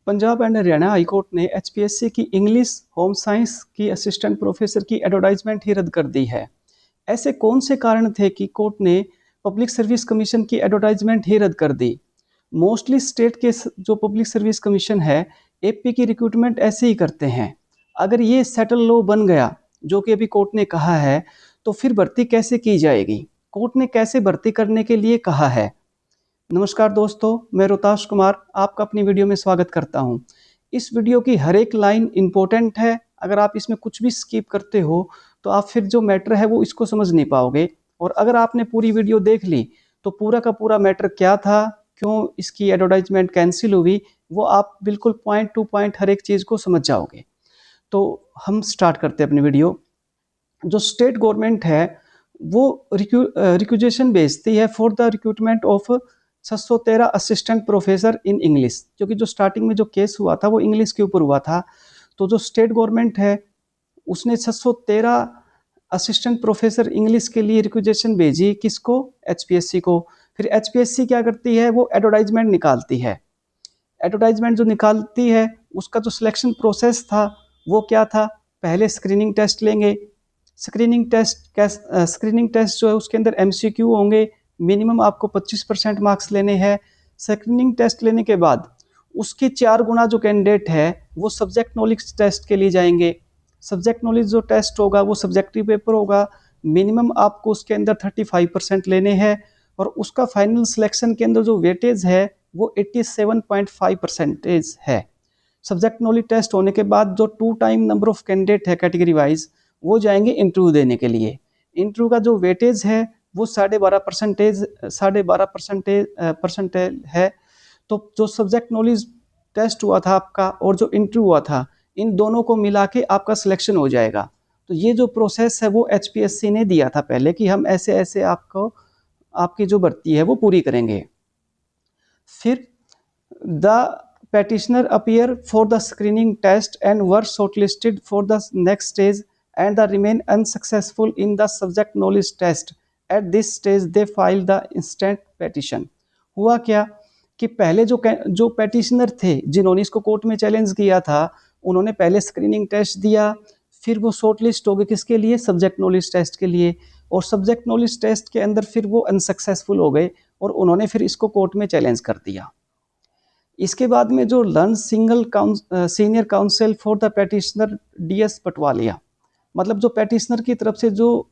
Punjab and Haryana high court ने HPSC की English home science की असिस्टेंट प्रोफेसर की एडवर्टाइजमेंट ही रद्द कर दी है। ऐसे कौन से कारण थे कि कोर्ट ने पब्लिक सर्विस कमीशन की एडवर्टाइजमेंट ही रद्द कर दी? मोस्टली स्टेट के जो पब्लिक सर्विस कमीशन है, एपी की रिक्रूटमेंट ऐसे ही करते हैं। अगर ये सेटल लॉ बन गया, जो कि अभी कोर्ट ने कहा है, तो फिर भर्ती कैसे की जाएगी? कोर्ट ने कैसे भर्ती करने के लिए कहा है? नमस्कार दोस्तों, मैं रोहताश कुमार आपका अपनी वीडियो में स्वागत करता हूं। इस वीडियो की हर एक लाइन इंपॉर्टेंट है। अगर आप इसमें कुछ भी स्किप करते हो तो आप फिर जो मैटर है वो इसको समझ नहीं पाओगे। और अगर आपने पूरी वीडियो देख ली तो पूरा का पूरा मैटर क्या था, क्यों इसकी एडवर्टाइजमेंट कैंसिल हुई, वो आप बिल्कुल पॉइंट टू पॉइंट हर एक चीज़ को समझ जाओगे। तो हम स्टार्ट करते हैं अपनी वीडियो। जो स्टेट गवर्नमेंट है वो रिक्यूजेशन भेजती है for the recruitment of 613 assistant professor in English, क्योंकि जो स्टार्टिंग में जो केस हुआ था वो इंग्लिश के ऊपर हुआ था। तो जो स्टेट गवर्नमेंट है उसने 613 असिस्टेंट प्रोफेसर इंग्लिश के लिए रिक्वेजेशन भेजी, किसको? एचपीएससी को। फिर एचपीएससी क्या करती है, वो एडवर्टाइजमेंट निकालती है। एडवर्टाइजमेंट जो निकालती है उसका जो सिलेक्शन प्रोसेस था वो क्या था? पहले स्क्रीनिंग टेस्ट लेंगे। स्क्रीनिंग टेस्ट जो है उसके अंदर एमसीक्यू होंगे। मिनिमम आपको 25% मार्क्स लेने हैं। स्क्रीनिंग टेस्ट लेने के बाद उसके 4 गुना जो कैंडिडेट है वो सब्जेक्ट नॉलेज टेस्ट के लिए जाएंगे। सब्जेक्ट नॉलेज जो टेस्ट होगा वो सब्जेक्टिव पेपर होगा। मिनिमम आपको उसके अंदर 35% लेने हैं और उसका फाइनल सिलेक्शन के अंदर जो वेटेज है वो 87.5% है। सब्जेक्ट नॉलेज टेस्ट होने के बाद जो 2 टाइम नंबर ऑफ कैंडिडेट है कैटेगरी वाइज, वो जाएंगे इंटरव्यू देने के लिए। इंटरव्यू का जो वेटेज है वो 12.5% है। तो जो सब्जेक्ट नॉलेज टेस्ट हुआ था आपका और जो इंटरव्यू हुआ था, इन दोनों को मिला के आपका सिलेक्शन हो जाएगा। तो ये जो प्रोसेस है वो एचपीएससी ने दिया था पहले कि हम ऐसे ऐसे आपको आपकी जो भर्ती है वो पूरी करेंगे। फिर the petitioner appear for the screening test and were shortlisted for the next stage and the remain unsuccessful in the subject knowledge test. At this stage they file the instant petition. हुआ क्या कि पहले जो petitioner थे जिन्होंने इसको court में challenge किया था, उन्होंने पहले स्क्रीनिंग टेस्ट दिया, फिर वो शॉर्ट लिस्ट हो गए किसके लिए? सब्जेक्ट नॉलेज टेस्ट के लिए। और सब्जेक्ट नॉलेज टेस्ट के अंदर फिर वो अनसक्सेसफुल हो गए और उन्होंने फिर इसको कोर्ट में चैलेंज कर दिया। इसके बाद में जो learn senior council for the petitioner DS Patwalia, मतलब जो पेटिशनर की तरफ से जो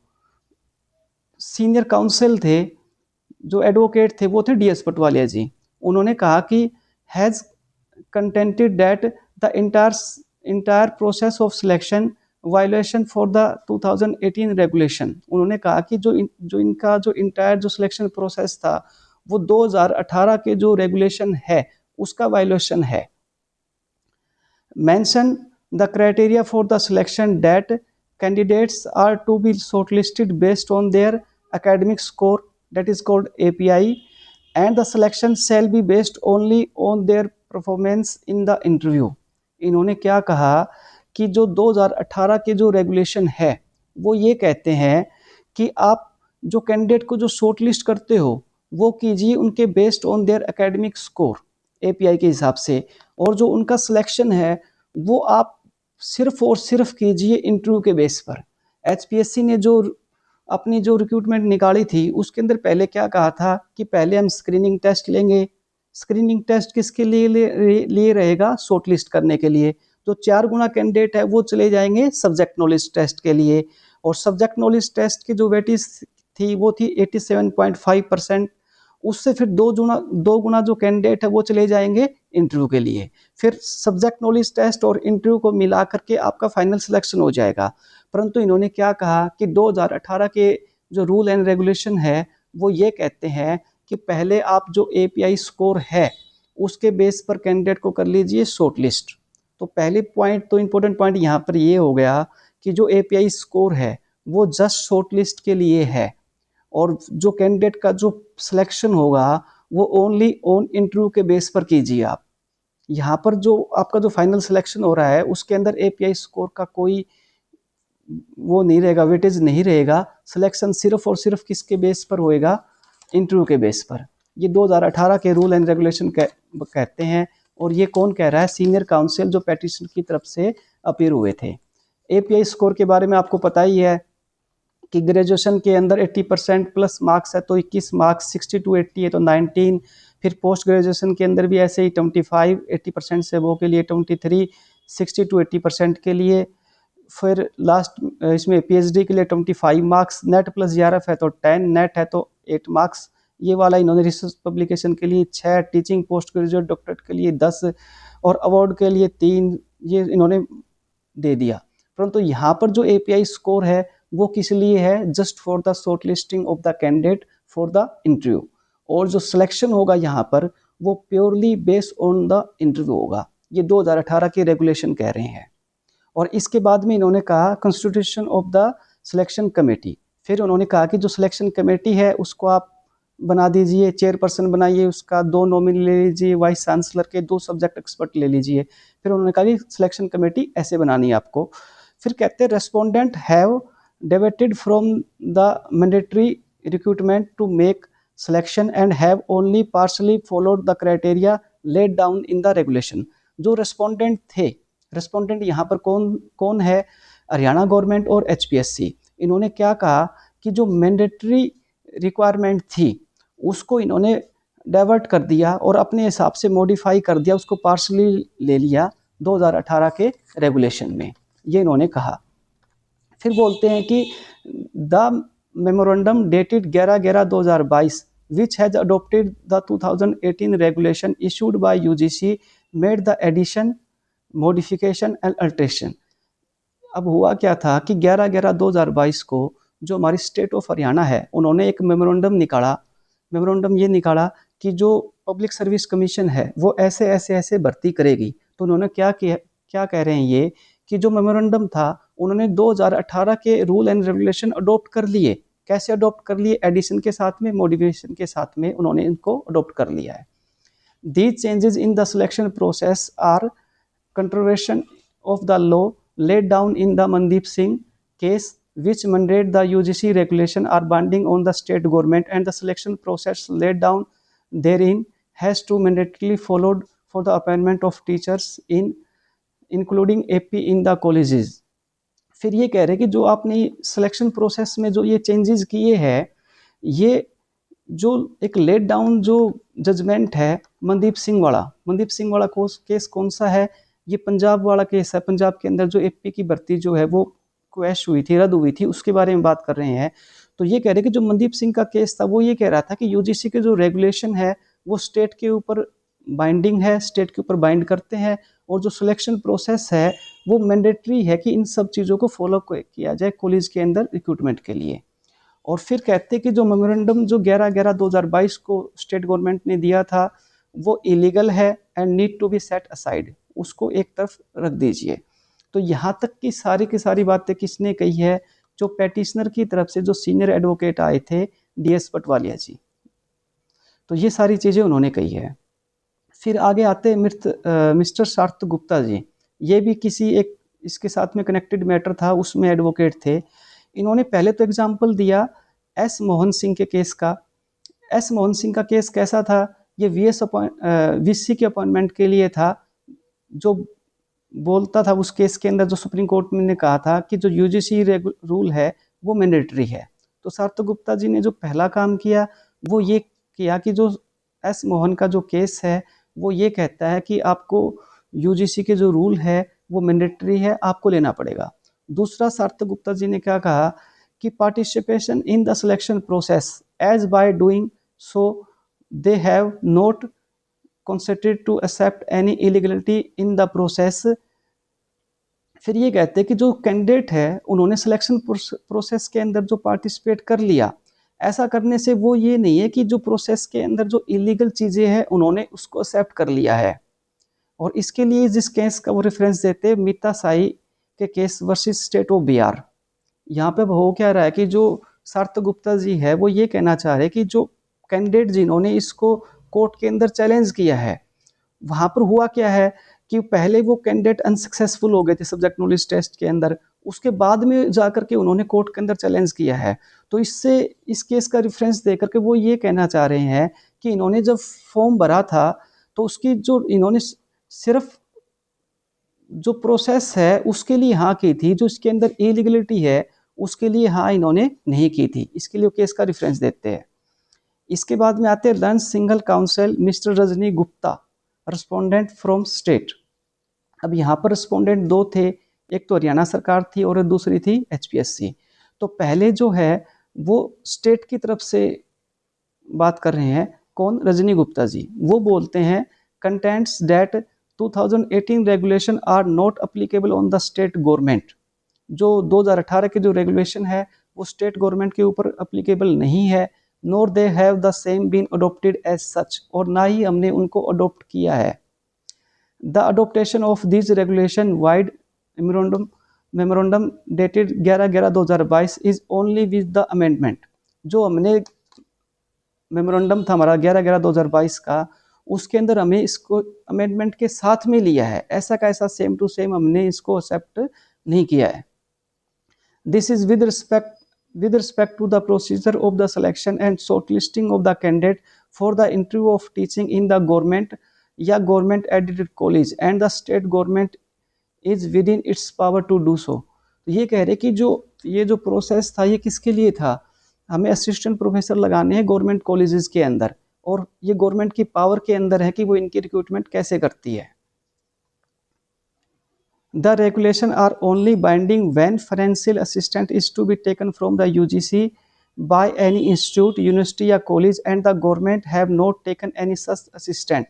सीनियर काउंसिल थे, जो एडवोकेट थे, वो थे डीएस पटवालिया जी। उन्होंने कहा कि has contented that the entire process of selection violation for the 2018 regulation. उन्होंने कहा कि जो इनका जो इंटायर जो सिलेक्शन प्रोसेस था वो 2018 के जो रेगुलेशन है उसका वायलेशन है। Mention the criteria for the selection that candidates are to be shortlisted based on their academic score, that is called API, and the selection shall be based only on their performance in the interview. इन्होंने क्या कहा कि जो 2018 के जो regulation है वो ये कहते हैं कि आप जो कैंडिडेट को जो शॉर्टलिस्ट करते हो वो कीजिए उनके based on their academic score, API के हिसाब से, और जो उनका सिलेक्शन है वो आप सिर्फ और सिर्फ कीजिए इंटरव्यू के बेस पर। एचपीएससी ने जो अपनी जो रिक्रूटमेंट निकाली थी उसके अंदर पहले क्या कहा था कि पहले हम स्क्रीनिंग टेस्ट लेंगे। स्क्रीनिंग टेस्ट किसके लिए रहेगा? शॉर्टलिस्ट करने के लिए। जो 4 गुना कैंडिडेट है वो चले जाएंगे सब्जेक्ट नॉलेज टेस्ट के लिए, और सब्जेक्ट नॉलेज टेस्ट की जो वेटेज थी वो थी 87.5%। उससे फिर 2 गुना जो कैंडिडेट है वो चले जाएंगे इंटरव्यू के लिए। फिर सब्जेक्ट नॉलेज टेस्ट और इंटरव्यू को मिला करके आपका फाइनल सिलेक्शन हो जाएगा। परंतु इन्होंने क्या कहा कि 2018 के जो रूल एंड रेगुलेशन है वो ये कहते हैं कि पहले आप जो एपीआई स्कोर है उसके बेस पर कैंडिडेट को कर लीजिए शॉर्टलिस्ट। तो पहले पॉइंट, तो इम्पोर्टेंट पॉइंट यहाँ पर ये हो गया कि जो एपीआई स्कोर है वो जस्ट शॉर्टलिस्ट के लिए है, और जो कैंडिडेट का जो सिलेक्शन होगा वो ओनली ऑन इंटरव्यू के बेस पर कीजिए आप। यहाँ पर जो आपका जो फाइनल सिलेक्शन हो रहा है उसके अंदर एपीआई स्कोर का कोई वो नहीं रहेगा, वेटेज नहीं रहेगा। सिलेक्शन सिर्फ और सिर्फ किसके बेस पर होएगा? इंटरव्यू के बेस पर। ये 2018 के रूल एंड रेगुलेशन कहते हैं और ये कौन कह रहा है? सीनियर काउंसिल जो पेटिशन की तरफ से अपीयर हुए थे। एपीआई स्कोर के बारे में आपको पता ही है कि ग्रेजुएशन के अंदर 80% प्लस मार्क्स है तो 21 मार्क्स, 60 टू 80 है तो 19, फिर पोस्ट ग्रेजुएशन के अंदर भी ऐसे ही 25, 80% से वो के लिए 23, 60 टू 80% के लिए, फिर लास्ट इसमें पीएचडी के लिए 25 मार्क्स, नेट प्लस जीआरएफ है तो 10, नेट है तो 8 मार्क्स। ये वाला इन्होंने रिसर्च पब्लिकेशन के लिए 6, टीचिंग पोस्ट ग्रेजुएट डॉक्टरेट के लिए 10 और अवार्ड के लिए 3, ये इन्होंने दे दिया। परंतु यहाँ पर जो एपीआई स्कोर है वो किस लिए है? Just for the short listing of the candidate for the interview, और जो सिलेक्शन होगा यहाँ पर वो purely based on the interview होगा। ये 2018 के रेगुलेशन कह रहे हैं। और इसके बाद में इन्होंने कहा constitution of the selection committee. फिर उन्होंने कहा कि जो सिलेक्शन कमेटी है उसको आप बना दीजिए, चेयरपर्सन बनाइए, उसका 2 नॉमिनी ले लीजिए, वाइस चांसलर के 2 सब्जेक्ट एक्सपर्ट ले लीजिए। फिर उन्होंने कहा कि सिलेक्शन कमेटी ऐसे बनानी है आपको। फिर कहते हैं respondent have deviated from the mandatory recruitment to make selection and have only partially followed the criteria laid down in the regulation. जो रेस्पोंडेंट थे, रेस्पोंडेंट यहाँ पर कौन कौन है? हरियाणा गवर्नमेंट और एचपीएससी। इन्होंने क्या कहा कि जो मैंडेटरी रिक्वायरमेंट थी उसको इन्होंने डाइवर्ट कर दिया और अपने हिसाब से मॉडिफाई कर दिया, उसको पार्शली ले लिया 2018 के रेगुलेशन में, ये इन्होंने कहा। फिर बोलते हैं कि the memorandum dated 11/11/2022 which has adopted the 2018 regulation issued by UGC made the addition, modification and alteration। अब हुआ क्या था कि 11/11/2022 को जो हमारी स्टेट ऑफ हरियाणा है उन्होंने एक मेमोरेंडम निकाला। मेमोरेंडम ये निकाला कि जो पब्लिक सर्विस कमीशन है वो ऐसे ऐसे ऐसे भर्ती करेगी। तो उन्होंने क्या किया, क्या कह रहे हैं ये कि जो मेमोरेंडम था उन्होंने 2018 के रूल एंड रेगुलेशन अडॉप्ट कर लिए। कैसे अडॉप्ट कर लिए? एडिशन के साथ में, मॉडिफिकेशन के साथ में उन्होंने इनको अडॉप्ट कर लिया है। These changes in the selection process are contravention of the law laid down in the Mandeep Singh case, which mandate the UGC regulation are binding on the state government, and the selection process laid down therein has to mandatorily followed for the appointment of teachers in including AP in the colleges। फिर ये कह रहे हैं कि जो आपने selection process में जो ये चेंजेस किए हैं, ये जो एक लेट डाउन जो जजमेंट है मनदीप सिंह वाला केस कौन सा है? ये पंजाब वाला केस है। पंजाब के अंदर जो एपी की भर्ती जो है वो क्वैश हुई थी, रद्द हुई थी, उसके बारे में बात कर रहे हैं। तो ये कह रहे हैं कि जो मनदीप सिंह का केस था वो ये कह रहा था कि यूजीसी के जो रेगुलेशन है वो स्टेट के ऊपर बाइंडिंग है, स्टेट के ऊपर बाइंड करते हैं, और जो सिलेक्शन प्रोसेस है वो मैंडेटरी है कि इन सब चीज़ों को फॉलो किया जाए कॉलेज के अंदर रिक्रूटमेंट के लिए। और फिर कहते हैं कि जो मेमोरेंडम जो 11/11/2022 को स्टेट गवर्नमेंट ने दिया था वो इलीगल है and need to be set aside, उसको एक तरफ रख दीजिए। तो यहाँ तक की सारी बातें किसने कही है? जो पेटिशनर की तरफ से जो सीनियर एडवोकेट आए थे डीएस पटवालिया जी, तो ये सारी चीज़ें उन्होंने कही है। फिर आगे आते मिस्टर सार्थ गुप्ता जी, ये भी किसी एक इसके साथ में कनेक्टेड मैटर था, उसमें एडवोकेट थे। इन्होंने पहले तो एग्जाम्पल दिया एस मोहन सिंह के केस का। एस मोहन सिंह का केस कैसा था? ये वीसी के अपॉइंटमेंट के लिए था। जो बोलता था उस केस के अंदर, जो सुप्रीम कोर्ट ने कहा था कि जो यूजीसी रूल है वो मैंडेटरी है। तो सार्थ गुप्ता जी ने जो पहला काम किया वो ये किया कि जो एस मोहन का जो केस है वो ये कहता है कि आपको यूजीसी के जो रूल है वो मैंडेटरी है, आपको लेना पड़ेगा। दूसरा सार्थ गुप्ता जी ने क्या कहा कि participation in the selection process as by doing so they have not considered to accept any illegality in the process। फिर ये कहते हैं कि जो कैंडिडेट है उन्होंने सिलेक्शन प्रोसेस के अंदर जो पार्टिसिपेट कर लिया, ऐसा करने से वो ये नहीं है कि जो प्रोसेस के अंदर जो इलीगल चीज़ें हैं उन्होंने उसको एक्सेप्ट कर लिया है। और इसके लिए जिस केस का वो रेफरेंस देते हैं मीता साई के case versus state of Bihar. यहाँ पे हो क्या रहा है कि जो सार्थ गुप्ता जी है वो ये कहना चाह रहे हैं कि जो कैंडिडेट जिन्होंने इसको कोर्ट के अंदर चैलेंज किया है, वहाँ पर हुआ क्या है कि पहले वो कैंडिडेट अनसक्सेसफुल हो गए थे सब्जेक्ट नॉलेज टेस्ट के अंदर, उसके बाद में जाकर के उन्होंने कोर्ट के अंदर चैलेंज किया है। तो इससे इस केस का रेफरेंस दे करके वो ये कहना चाह रहे हैं कि इन्होंने जब फॉर्म भरा था तो उसकी जो इन्होंने सिर्फ जो प्रोसेस है उसके लिए हाँ की थी, जो इसके अंदर इलीगलिटी है उसके लिए हाँ इन्होंने नहीं की थी। इसके लिए केस का रेफरेंस देते हैं। इसके बाद में आते हैं lunch single council mister Rajni Gupta respondent from state. अब यहाँ पर रिस्पोंडेंट दो थे, एक तो हरियाणा सरकार थी और दूसरी थी एचपीएससी। तो पहले जो है वो स्टेट की तरफ से बात कर रहे हैं, कौन, रजनी गुप्ता जी। वो बोलते हैं contents that 2018 regulation are not applicable on the state government. जो 2018 के जो रेगुलेशन है वो स्टेट गवर्नमेंट के ऊपर अप्लीकेबल नहीं है, nor they have the same been adopted as such, और ना ही हमने उनको अडोप्ट किया है। The adoption of this regulation vide memorandum dated 11/11/2022 is only with the amendment. जो हमने मेमोरेंडम था हमारा 11/11/2022 का, उसके अंदर हमें इसको अमेंडमेंट के साथ में लिया है, ऐसा का ऐसा सेम टू सेम हमने इसको एक्सेप्ट नहीं किया है। This is with respect to the procedure of the selection and shortlisting of the candidate for the interview of teaching in the government या government aided college and the state government is within its power to do so. तो ये कह रहे कि जो ये जो process था ये किसके लिए था, हमें असिस्टेंट प्रोफेसर लगाने हैं गवर्नमेंट कॉलेजेस के अंदर, और ये गवर्नमेंट की पावर के अंदर है कि वो इनकी रिक्रूटमेंट कैसे करती है। The regulation are only binding when financial assistance is to be taken from the UGC by any institute, university या college and the government have not taken any such assistance।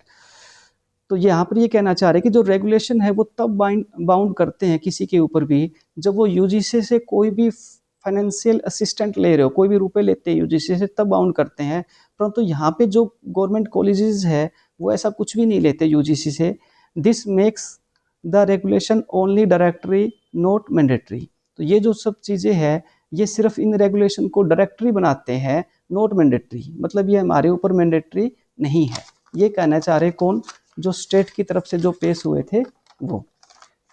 तो यहाँ पर ये कहना चाह रहे हैं कि जो रेगुलेशन है वो तब बाउंड करते हैं किसी के ऊपर भी जब वो यूजीसी से कोई भी फाइनेंशियल असिस्टेंट ले रहे हो, कोई भी रुपए लेते हैं यूजीसी से, तब बाउंड करते हैं। परंतु यहाँ पे जो गवर्नमेंट कॉलेजेस है वो ऐसा कुछ भी नहीं लेते यूजीसी से। This makes the regulation only directory not mandatory. तो ये जो सब चीज़ें हैं ये सिर्फ इन रेगुलेशन को डायरेक्टरी बनाते हैं, नॉट मैंडेटरी, मतलब ये हमारे ऊपर मैंडेटरी नहीं है। ये कहना चाह रहे कौन, जो स्टेट की तरफ से जो पेश हुए थे वो।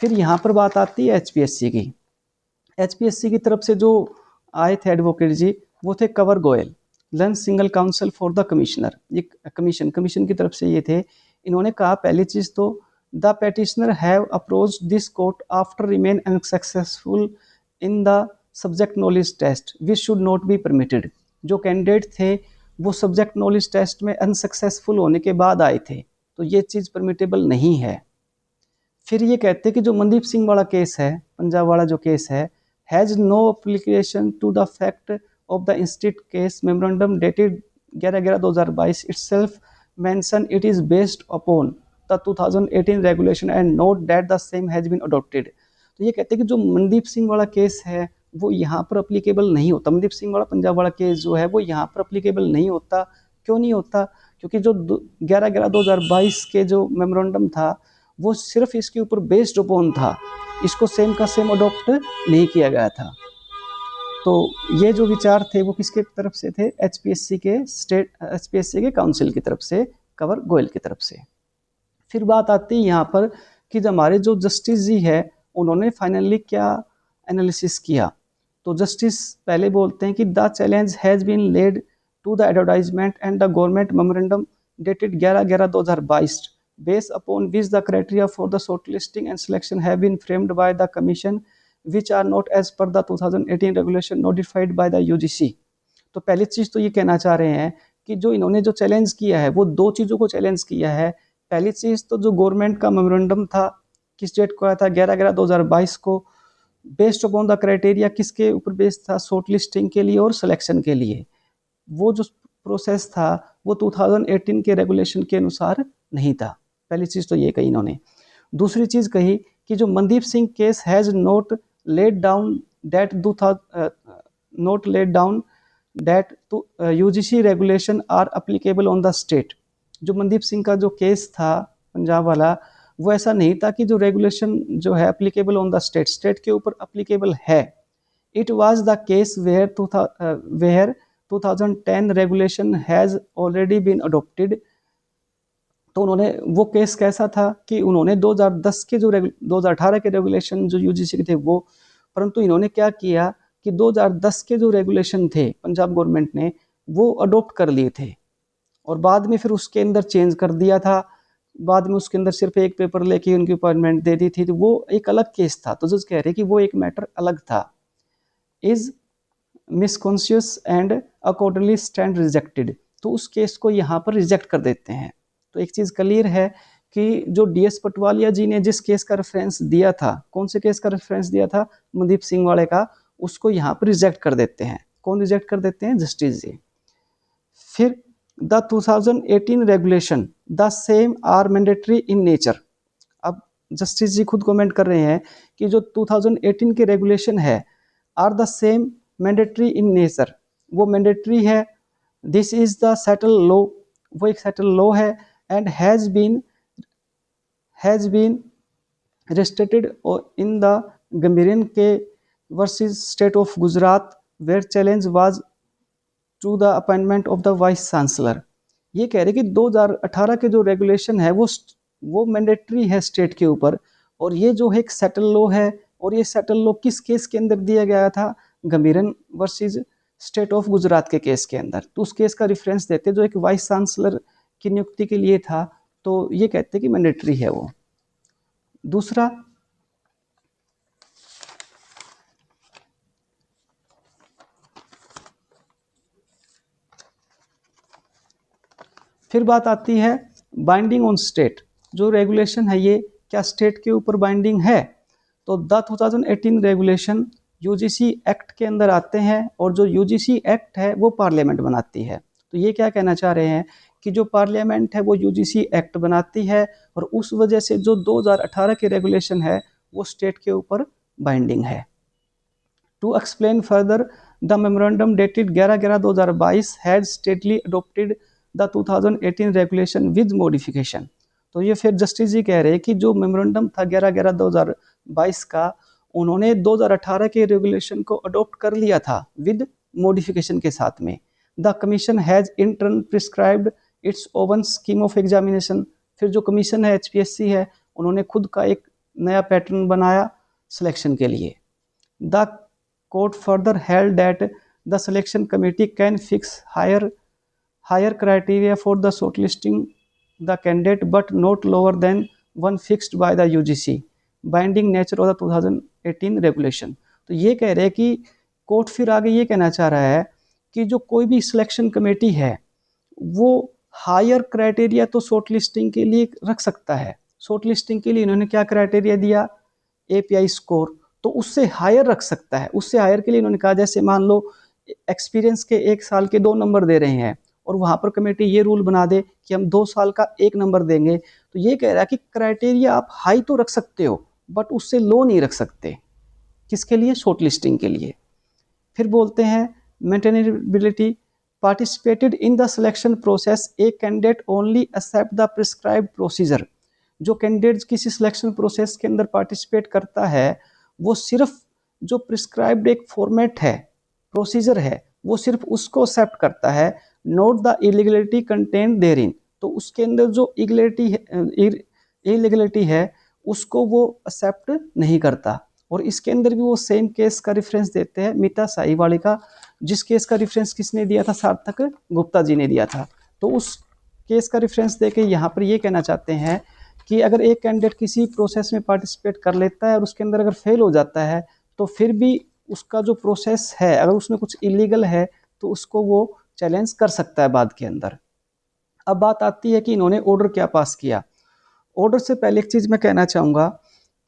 फिर यहाँ पर बात आती है एचपीएससी की। एचपीएससी की तरफ से जो आए थे एडवोकेट जी वो थे Kanwar Goyal, lunch single council for the commissioner. ये कमीशन की तरफ से ये थे। इन्होंने कहा पहली चीज़ तो the petitioner have approach this court after remain unsuccessful in the subject knowledge test which should not be permitted. जो कैंडिडेट थे वो सब्जेक्ट नॉलेज टेस्ट में अनसक्सेसफुल होने के बाद आए थे, तो ये चीज़ परमिटेबल नहीं है। फिर ये कहते हैं कि जो मनदीप सिंह वाला केस है, पंजाब वाला जो केस है, has no application to the fact of the instant case memorandum dated 11/11/2022 itself mention it is based upon the 2018 regulation and note that the same has been adopted। तो ये कहते हैं कि जो मनदीप सिंह वाला केस है वो यहाँ पर अप्लीकेबल नहीं होता। मनदीप सिंह वाला पंजाब वाला केस जो है वो यहाँ पर अप्लीकेबल नहीं होता। क्यों नहीं होता? क्योंकि जो 11/11/2022 के जो मेमोरेंडम था वो सिर्फ इसके ऊपर बेस्ड अपॉन था, इसको सेम का सेम अडॉप्ट नहीं किया गया था। तो ये जो विचार थे वो किसके तरफ से थे, एचपीएससी के काउंसिल की तरफ से, कंवर गोयल की तरफ से। फिर बात आती है यहाँ पर कि हमारे जो जस्टिस जी है उन्होंने फाइनली क्या एनालिसिस किया। तो जस्टिस पहले बोलते हैं कि the challenge has been laid to the advertisement and the government memorandum dated 11/11/2022 based upon which the criteria for the shortlisting and selection have been framed by the commission which are not as per the 2018 regulation notified by the UGC। तो पहली चीज़ तो ये कहना चाह रहे हैं कि जो इन्होंने जो चैलेंज किया है वो दो चीज़ों को चैलेंज किया है। पहली चीज़ तो जो गवर्नमेंट का मेमोरेंडम था, किस डेट को आया था, 11/11/2022 को, बेस्ड अपॉन द क्राइटेरिया किसके ऊपर बेस्ड था, शॉर्ट लिस्टिंग के लिए और सिलेक्शन के लिए। वो जो प्रोसेस था वो 2018 के रेगुलेशन के अनुसार नहीं था। पहली चीज़ तो ये कही इन्होंने। दूसरी चीज़ कही कि जो Mandeep Singh case has not laid down that UGC regulation are applicable on the state. जो मनदीप सिंह का जो केस था पंजाब वाला वो ऐसा नहीं था कि जो रेगुलेशन जो है अप्लीकेबल ऑन द स्टेट के ऊपर अप्लीकेबल है। It was the case where 2010 regulation has already been adopted. तो उन्होंने वो केस कैसा था कि उन्होंने 2010 के जो 2018 के रेगुलेशन जो यूजीसी के थे वो, परंतु इन्होंने क्या किया कि 2010 के जो रेगुलेशन थे पंजाब गवर्नमेंट ने वो अडॉप्ट कर लिए थे और बाद में फिर उसके अंदर चेंज कर दिया था। बाद में उसके अंदर सिर्फ एक पेपर लेके उनकी अपॉइंटमेंट दे दी थी, तो वो एक अलग केस था। तो जज कह रहे कि वो एक मैटर अलग था। Is misconceived and accordingly stand rejected, तो उस केस को यहाँ पर रिजेक्ट कर देते हैं। तो एक चीज़ क्लियर है कि जो DS पटवालिया जी ने जिस केस का रेफरेंस दिया था, कौन से केस का रेफरेंस दिया था, मनदीप सिंह वाले का, उसको यहाँ पर रिजेक्ट कर देते हैं। कौन रिजेक्ट कर देते हैं? जस्टिस जी। फिर the 2018 regulation the same are mandatory in nature. अब जस्टिस जी खुद कमेंट कर रहे हैं कि जो 2018 के रेगुलेशन है are the same mandatory in nature, वो मैंडेटरी है। This is the settle law, वो एक सेटल लॉ है। And has been restated in the Gambhiran के versus state of Gujarat where challenge was to the appointment of the vice chancellor. ये कह रहे कि 2018 के जो रेगुलेशन है वो मैंडेटरी है स्टेट के ऊपर, और ये जो है एक सेटल लॉ है। और ये सेटल लॉ किस केस के अंदर दिया गया था? गंभीरन वर्सेस स्टेट ऑफ गुजरात के केस के अंदर। तो उस केस का रेफरेंस देते जो एक वाइस चांसलर की नियुक्ति के लिए था, तो ये कहते कि मैंडेटरी है वो। दूसरा, फिर बात आती है बाइंडिंग ऑन स्टेट। जो रेगुलेशन है ये क्या स्टेट के ऊपर बाइंडिंग है? तो द 2018 रेगुलेशन यूजीसी एक्ट के अंदर आते हैं, और जो यूजीसी एक्ट है वो पार्लियामेंट बनाती है। तो ये क्या कहना चाह रहे हैं कि जो पार्लियामेंट है वो यूजीसी एक्ट बनाती है, और उस वजह से जो 2018 के रेगुलेशन है वो स्टेट के ऊपर बाइंडिंग है। To explain further, the memorandum dated 11/11/2022 has stately adopted the 2018 regulation with modification. तो ये फिर जस्टिस जी कह रहे हैं कि जो मेमोरेंडम था 11/11/2022 का, उन्होंने 2018 के रेगुलेशन को अडॉप्ट कर लिया था विद मॉडिफिकेशन के साथ में। The commission has in turn prescribed it's oven scheme of examination. फिर जो कमीशन है HPSC है, उन्होंने खुद का एक नया पैटर्न बनाया सिलेक्शन के लिए। The court further held that the selection committee can fix higher criteria for the shortlisting the candidate but not lower than one fixed by the UGC binding nature of the 2018 regulation। तो ये कह रहे हैं कि court फिर आगे ये कहना चाह रहा है कि जो कोई भी सिलेक्शन कमेटी है वो हायर क्राइटेरिया तो शॉर्ट लिस्टिंग के लिए रख सकता है। शॉर्ट लिस्टिंग के लिए इन्होंने क्या क्राइटेरिया दिया? API score. तो उससे हायर रख सकता है। उससे हायर के लिए इन्होंने कहा, जैसे मान लो एक्सपीरियंस के 1 साल के 2 नंबर दे रहे हैं, और वहाँ पर कमेटी ये रूल बना दे कि हम 2 साल का 1 नंबर देंगे। तो ये कह रहा है कि क्राइटेरिया आप हाई तो रख सकते हो बट उससे लो नहीं रख सकते। किसके लिए? शॉर्ट लिस्टिंग के लिए। फिर बोलते हैं maintainability, participated in the selection process a candidate only accept the prescribed procedure. जो कैंडिडेट किसी सिलेक्शन प्रोसेस के अंदर पार्टिसिपेट करता है वो सिर्फ जो प्रिस्क्राइब्ड एक फॉर्मेट है, प्रोसीजर है, वो सिर्फ उसको एक्सेप्ट करता है, note the illegality content therein. तो उसके अंदर जो इलीगलिटी है उसको वो एक्सेप्ट नहीं करता। और इसके अंदर भी वो सेम केस का रेफरेंस देते हैं, मीता साहिवाली का, जिस केस का रेफरेंस किसने दिया था? सार्थक गुप्ता जी ने दिया था। तो उस केस का रेफरेंस देके यहाँ पर ये कहना चाहते हैं कि अगर एक कैंडिडेट किसी प्रोसेस में पार्टिसिपेट कर लेता है और उसके अंदर अगर फेल हो जाता है, तो फिर भी उसका जो प्रोसेस है, अगर उसमें कुछ इलीगल है तो उसको वो चैलेंज कर सकता है बाद के अंदर। अब बात आती है कि इन्होंने ऑर्डर क्या पास किया। ऑर्डर से पहले एक चीज़ मैं कहना चाहूँगा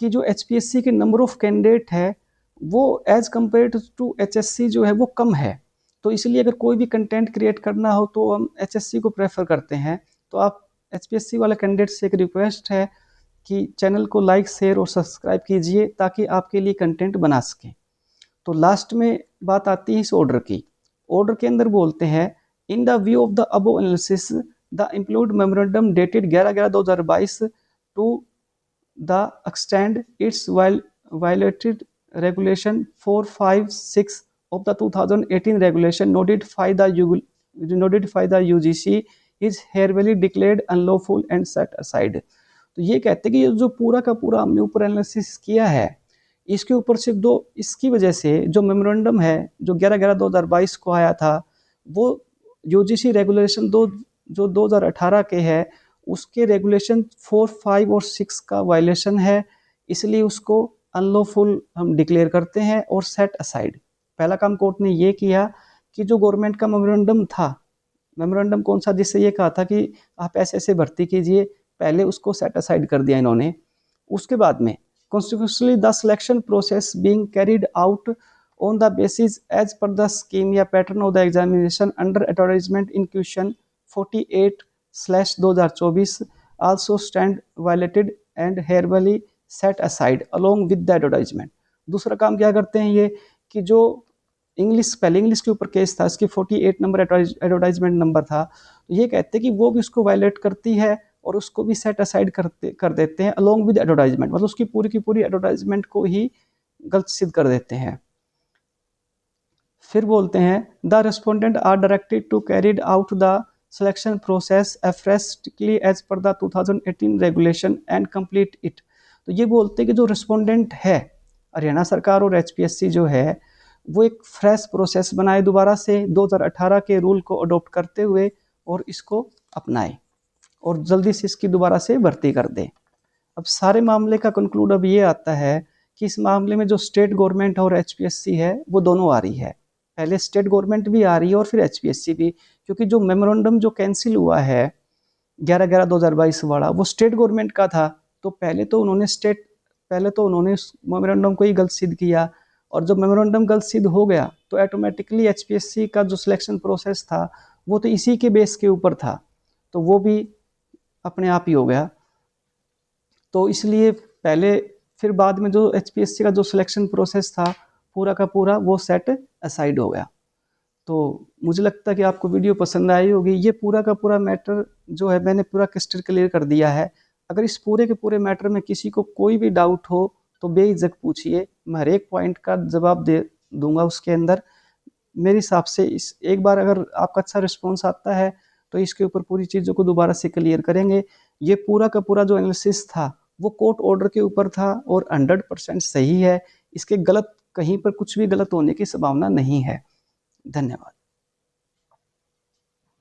कि जो HPSC के नंबर ऑफ कैंडिडेट है वो एज कम्पेयर टू HSC जो है वो कम है। तो इसलिए अगर कोई भी कंटेंट क्रिएट करना हो तो हम HSC को प्रेफर करते हैं। तो आप HPSC वाले कैंडिडेट से एक रिक्वेस्ट है कि चैनल को लाइक, शेयर और सब्सक्राइब कीजिए ताकि आपके लिए कंटेंट बना सकें। तो लास्ट में बात आती है इस ऑर्डर की। ऑर्डर के अंदर बोलते हैं, in the view of the above analysis the impugned memorandum dated 11/11/2022 to the extent it's violated regulation 456 of the 2018 regulation notify the UGC is hereby declared unlawful and set aside। तो ये कहते हैं कि जो पूरा का पूरा हमने ऊपर एनालिसिस किया है, इसके ऊपर सिर्फ दो इसकी वजह से जो मेमोरेंडम है जो 11/11/2022 को आया था, वो UGC रेगुलेशन जो 2018 के है उसके रेगुलेशन 4, 5 और 6 का वायलेशन है, इसलिए उसको अनलॉफुल हम डिक्लेयर करते हैं और सेट असाइड। पहला काम कोर्ट ने ये किया कि जो गवर्नमेंट का मेमोरेंडम था, मेमोरेंडम कौन सा, जिससे ये कहा था कि आप ऐसे ऐसे भर्ती कीजिए, पहले उसको सेट असाइड कर दिया इन्होंने। उसके बाद में constitutionally the selection process being carried out on the basis as per the scheme या pattern of the examination under advertisement in question 48/2024 also stand violated and hereby set aside along with the advertisement। दूसरा काम क्या करते हैं ये कि जो English, पहले इंग्लिश के ऊपर केस था, इसकी 48 नंबर एडवर्टाइजमेंट नंबर था, तो ये कहते हैं कि वो भी उसको वायलेट करती है और उसको भी सेट असाइड कर देते हैं अलोंग विद एडवर्टाइजमेंट, मतलब उसकी पूरी की पूरी एडवर्टाइजमेंट को ही गलत सिद्ध कर देते हैं। फिर बोलते हैं the respondent are directed to carried out the selection process एफ्रेस्टिकली as per the 2018 regulation and complete it. तो ये बोलते हैं कि जो रिस्पोंडेंट है, हरियाणा सरकार और एचपीएससी जो है, वो एक फ्रेश प्रोसेस बनाए दोबारा से 2018 के रूल को अडॉप्ट करते हुए और इसको अपनाए और जल्दी से इसकी दोबारा से भर्ती कर दे। अब सारे मामले का कंक्लूड अब ये आता है कि इस मामले में जो स्टेट गवर्नमेंट और एचपीएससी है वो दोनों आ रही है। पहले स्टेट गवर्नमेंट भी आ रही है और फिर एचपीएससी भी, क्योंकि जो मेमोरेंडम जो कैंसिल हुआ है 11/11/2022 वाला, वो स्टेट गवर्नमेंट का था। तो पहले तो उन्होंने मेमोरेंडम को ही गलत सिद्ध किया, और जब मेमोरेंडम गलत सिद्ध हो गया तो ऑटोमेटिकली एचपीएससी का जो सिलेक्शन प्रोसेस था वो तो इसी के बेस के ऊपर था, तो वो भी अपने आप ही हो गया। तो इसलिए पहले, फिर बाद में जो एचपीएससी का जो सिलेक्शन प्रोसेस था पूरा का पूरा वो सेट असाइड हो गया। तो मुझे लगता है कि आपको वीडियो पसंद आई होगी। ये पूरा का पूरा मैटर जो है मैंने पूरा क्रिस्टल क्लियर कर दिया है। अगर इस पूरे के पूरे मैटर में किसी को कोई भी डाउट हो तो बेझिझक पूछिए, मैं हर एक पॉइंट का जवाब दे दूंगा उसके अंदर। मेरे हिसाब से इस एक बार अगर आपका अच्छा रिस्पॉन्स आता है तो इसके ऊपर पूरी चीज़ों को दोबारा से क्लियर करेंगे। ये पूरा का पूरा जो एनालिसिस था वो कोर्ट ऑर्डर के ऊपर था और 100% सही है। इसके गलत, कहीं पर कुछ भी गलत होने की संभावना नहीं है। धन्यवाद।